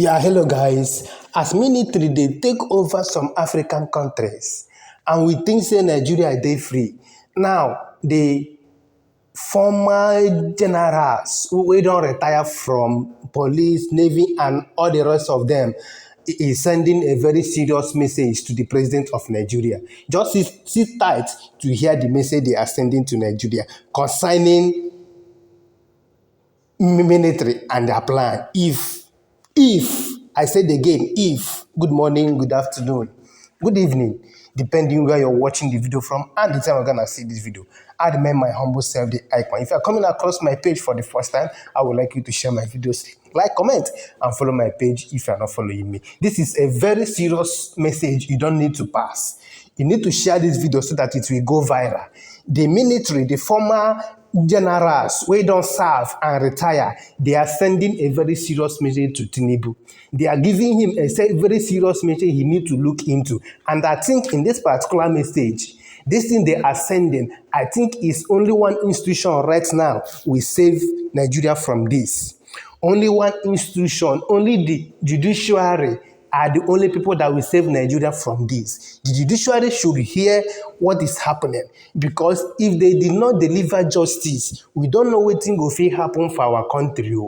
Yeah, hello guys. As military they take over some African countries and we think say Nigeria dey free. Now the former generals wey don retire from police, navy and all the rest of them is sending a very serious message to the president of Nigeria. Just sit tight to hear the message they are sending to Nigeria concerning military and their plan. If, I said again, if, good morning, good afternoon, good evening, depending where you're watching the video from and the time you're gonna see this video. I remain my humble self, the icon. If you're coming across my page for the first time, I would like you to share my videos, like, comment, and follow my page if you're not following me. This is a very serious message you don't need to pass. You need to share this video so that it will go viral. The military, the former generals wey don serve and retire, they are sending a very serious message to Tinubu. They are giving him a very serious message he need to look into. And I think in this particular message, this thing they are sending, I think is only one institution right now will save Nigeria from this. Only one institution, only the judiciary are the only people that will save Nigeria from this. The judiciary should hear what is happening, because if they did not deliver justice, we don't know wetin go fit happen for our country.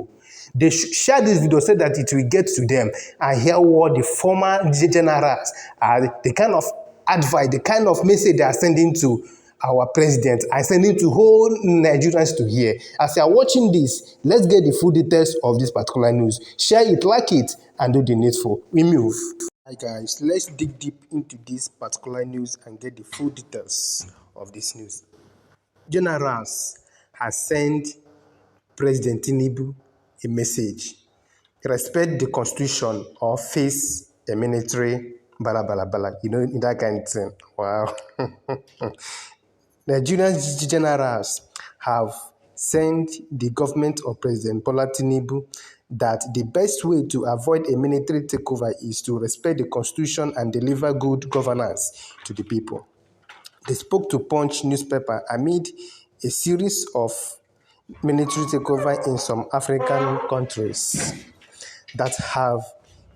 They should share this video so that it will get to them and hear what the former generals are, the kind of advice, the kind of message they are sending to our president and sending to whole Nigerians to hear. As you are watching this, let's get the full details of this particular news. Share it, like it, and do the needful. We move. Hi guys, let's dig deep into this particular news and get the full details of this news. Generals has sent President Tinubu a message. Respect the constitution or face a military bala bala bala. You know, that kind of thing. Wow. Nigerian generals have sent the government of President Bola Tinubu that the best way to avoid a military takeover is to respect the constitution and deliver good governance to the people. They spoke to Punch newspaper amid a series of military takeover in some African countries that have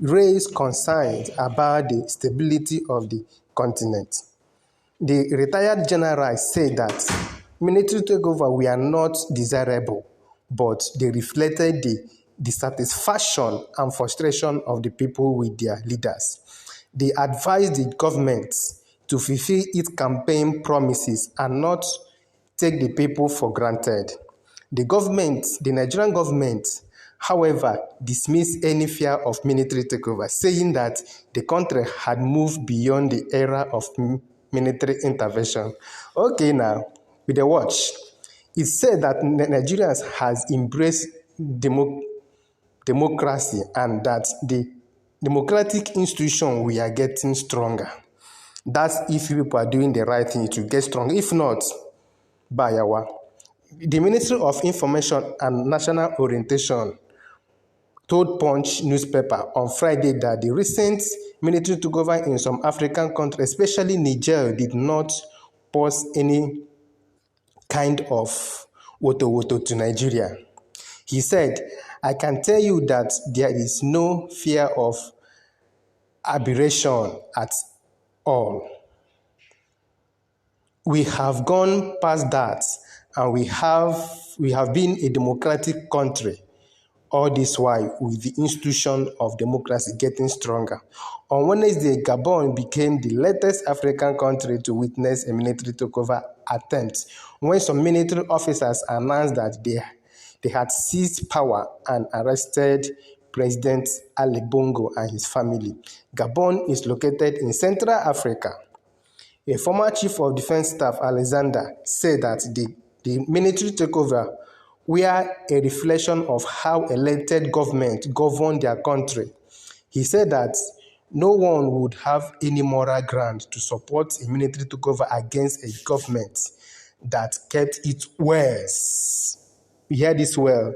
raised concerns about the stability of the continent. The retired general said that military takeover were not desirable, but they reflected the dissatisfaction and frustration of the people with their leaders. They advised the government to fulfill its campaign promises and not take the people for granted. The Nigerian government, however, dismissed any fear of military takeover, saying that the country had moved beyond the era of military intervention. Okay, now, with the watch, it said that Nigerians has embraced democracy and that the democratic institution we are getting stronger. That's if people are doing the right thing to get strong. If not, bayawa. The Ministry of Information and National Orientation told Punch newspaper on Friday that the recent military takeover in some African countries, especially Niger, did not pose any kind of woto to Nigeria. He said, I can tell you that there is no fear of aberration at all. We have gone past that, and we have been a democratic country. All this while with the institution of democracy getting stronger. On Wednesday, Gabon became the latest African country to witness a military takeover attempt when some military officers announced that they had seized power and arrested President Ali Bongo and his family. Gabon is located in Central Africa. A former chief of defense staff, Alexander, said that the military takeover were a reflection of how elected government govern their country. He said that no one would have any moral ground to support a military takeover against a government that kept its words. We hear this well.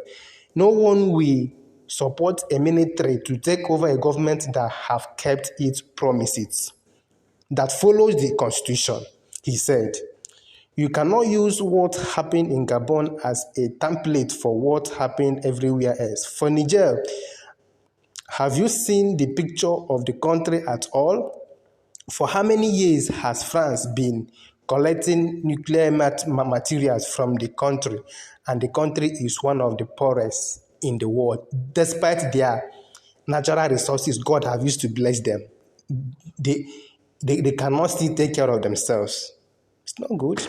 No one will support a military to take over a government that have kept its promises, that follows the constitution. He said, you cannot use what happened in Gabon as a template for what happened everywhere else. For Niger, Have you seen the picture of the country at all? For how many years has France been collecting nuclear materials from the country? And the country is one of the poorest in the world. Despite their natural resources, God have used to bless them. They, they cannot still take care of themselves. It's not good.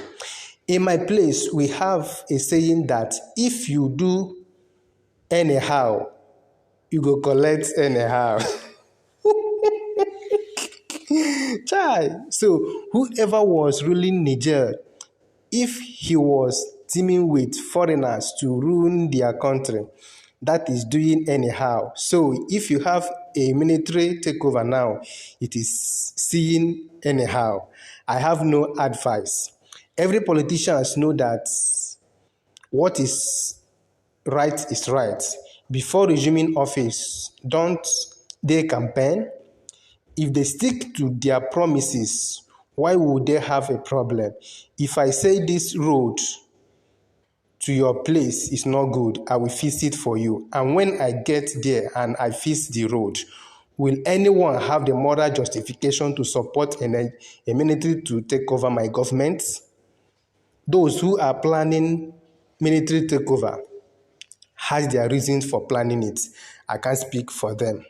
In my place, we have a saying that if you do anyhow, you go collect anyhow. Chai. So whoever was ruling Niger, if he was teaming with foreigners to ruin their country, that is doing anyhow. So if you have a military takeover now, it is seeing anyhow. I have no advice. Every politician know that what is right is right. Before resuming office, don't they campaign? If they stick to their promises, why would they have a problem? If I say this road to your place is not good, I will fix it for you. And when I get there and I fix the road, will anyone have the moral justification to support a military to take over my government? Those who are planning military takeover has their reasons for planning it. I can't speak for them.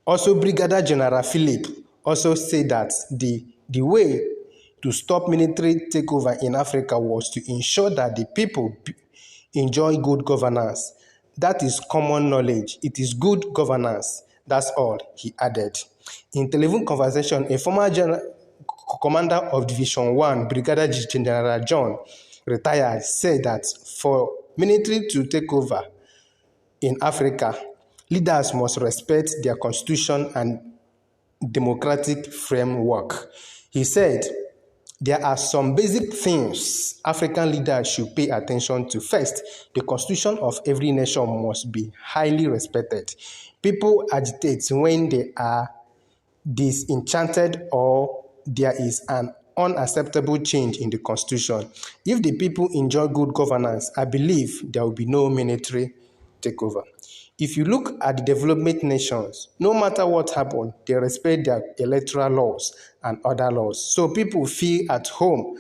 Also, Brigadier General Philip also said that the way to stop military takeover in Africa was to ensure that the people enjoy good governance. That is common knowledge. It is good governance. That's all, he added. In telephone conversation, a former commander of Division 1, Brigadier General John, retired, said that for military to take over in Africa, leaders must respect their constitution and democratic framework. He said, there are some basic things African leaders should pay attention to. First, the constitution of every nation must be highly respected. People agitate when they are disenchanted or there is an unacceptable change in the constitution. If the people enjoy good governance, I believe there will be no military takeover. If you look at the development nations, no matter what happens, they respect their electoral laws and other laws. So people feel at home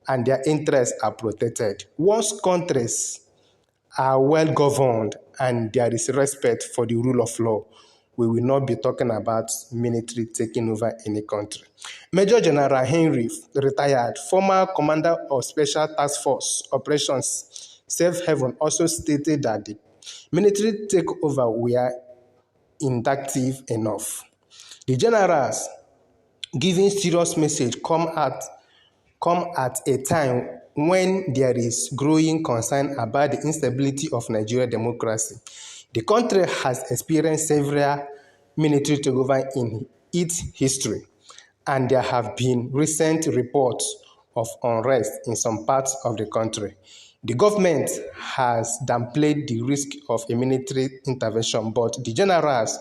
and their interests are protected. Once countries are well governed and there is respect for the rule of law, we will not be talking about military taking over any country. Major General Henry, retired, former commander of Special Task Force Operations Safe Haven, also stated that the military takeover were inductive enough. The generals giving serious message come at a time when there is growing concern about the instability of Nigerian democracy. The country has experienced several military takeovers in its history, and there have been recent reports of unrest in some parts of the country. The government has downplayed the risk of a military intervention, but the general's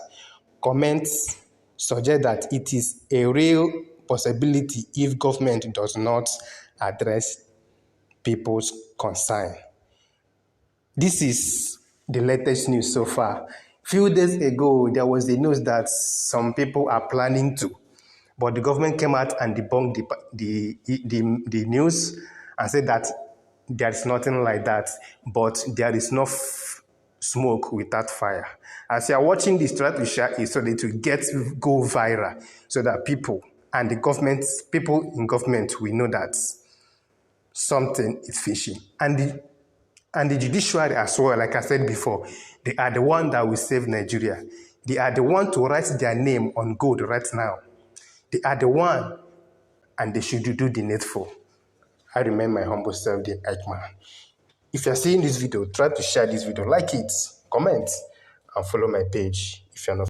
comments suggest that it is a real possibility if government does not address people's concern. This is the latest news so far. Few days ago, there was the news that some people are planning to, but the government came out and debunked the news and said that there's nothing like that, but there is no smoke without fire. As you are watching this, try to share it so that it go viral, so that people and the government, people in government, will know that something is fishy. And the judiciary as well, like I said before, they are the one that will save Nigeria. They are the one to write their name on gold right now. They are the one, and they should do the needful. I remain my humble self, the Eichmann. If you're seeing this video, try to share this video, like it, comment, and follow my page if you're not.